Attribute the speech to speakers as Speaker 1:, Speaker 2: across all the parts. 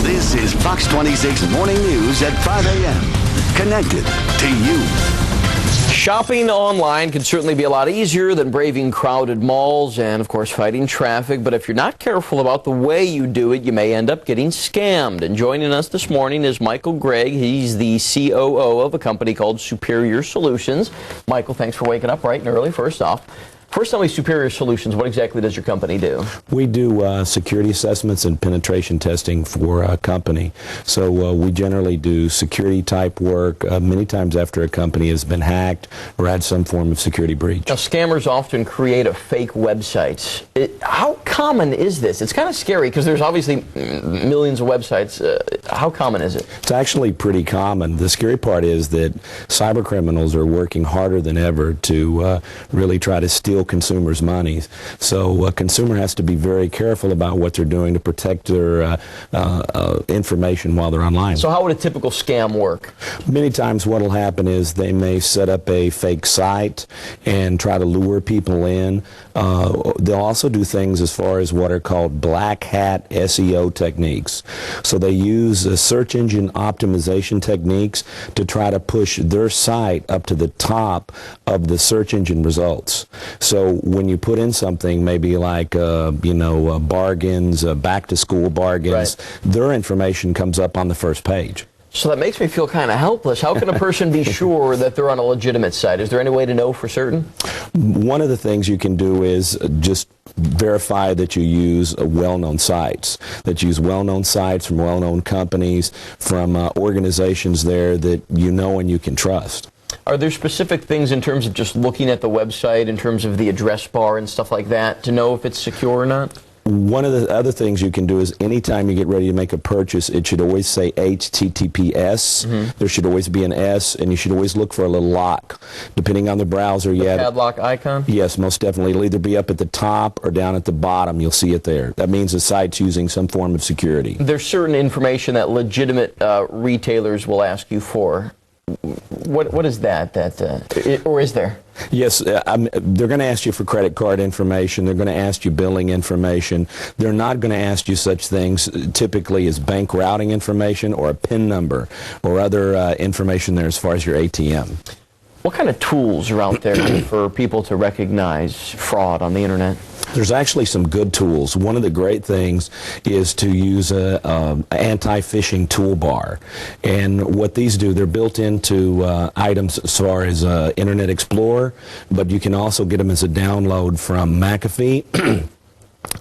Speaker 1: This is Fox 26 Morning News at 5 a.m. Connected to you.
Speaker 2: Shopping online can certainly be a lot easier than braving crowded malls and, of course, fighting traffic. But if you're not careful about the way you do it, you may end up getting scammed. And joining us this morning is Michael Gregg. He's the COO of a company called Superior Solutions. Michael, thanks for waking up bright and early, first off. First, tell me, Superior Solutions, what exactly does your company do?
Speaker 3: We do security assessments and penetration testing for a company. So we generally do security type work many times after a company has been hacked or had some form of security breach.
Speaker 2: Now, scammers often create a fake website. How common is this? It's kind of scary because there's obviously millions of websites. How common is it?
Speaker 3: It's actually pretty common. The scary part is that cyber criminals are working harder than ever to really try to steal consumers' money. So a consumer has to be very careful about what they're doing to protect their information while they're online.
Speaker 2: So how would a typical scam work?
Speaker 3: Many times what will happen is they may set up a fake site and try to lure people in. They'll also do things as far as what are called black hat SEO techniques. So they use search engine optimization techniques to try to push their site up to the top of the search engine results. So when you put in something maybe like, bargains, back-to-school bargains, their information comes up on the first page.
Speaker 2: So that makes me feel kind of helpless. How can a person be sure that they're on a legitimate site? Is there any way to know for certain?
Speaker 3: One of the things you can do is just verify that you use well-known sites, from well-known companies, from organizations there that you know and you can trust.
Speaker 2: Are there specific things in terms of just looking at the website, in terms of the address bar and stuff like that, to know if it's secure or not?
Speaker 3: One of the other things you can do is anytime you get ready to make a purchase, it should always say HTTPS. There should always be an S, and you should always look for a little lock. Depending on the browser,
Speaker 2: the padlock icon?
Speaker 3: Yes, most definitely. It'll either be up at the top or down at the bottom. You'll see it there. That means the site's using some form of security. There's
Speaker 2: certain information that legitimate retailers will ask you for. What is that? Or is there?
Speaker 3: Yes, they're going to ask you for credit card information. They're going to ask you billing information. They're not going to ask you such things typically as bank routing information or a PIN number or other information there as far as your ATM.
Speaker 2: What kind of tools are out there for people to recognize fraud on the internet?
Speaker 3: There's actually some good tools. One of the great things is to use an anti-phishing toolbar. And what these do, they're built into items as far as Internet Explorer, but you can also get them as a download from McAfee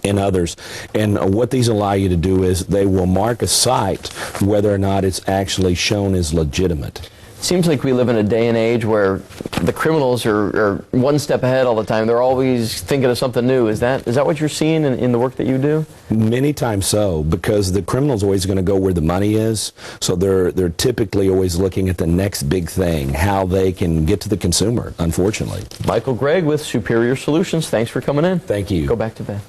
Speaker 3: and others. And what these allow you to do is they will mark a site whether or not it's actually shown as legitimate.
Speaker 2: Seems like we live in a day and age where the criminals are one step ahead all the time. They're always thinking of something new. Is that what you're seeing in the work that you do?
Speaker 3: Many times so, because the criminal's always going to go where the money is. So they're typically always looking at the next big thing, how they can get to the consumer, unfortunately.
Speaker 2: Michael Gregg with Superior Solutions. Thanks for coming in.
Speaker 3: Thank you.
Speaker 2: Go back to bed.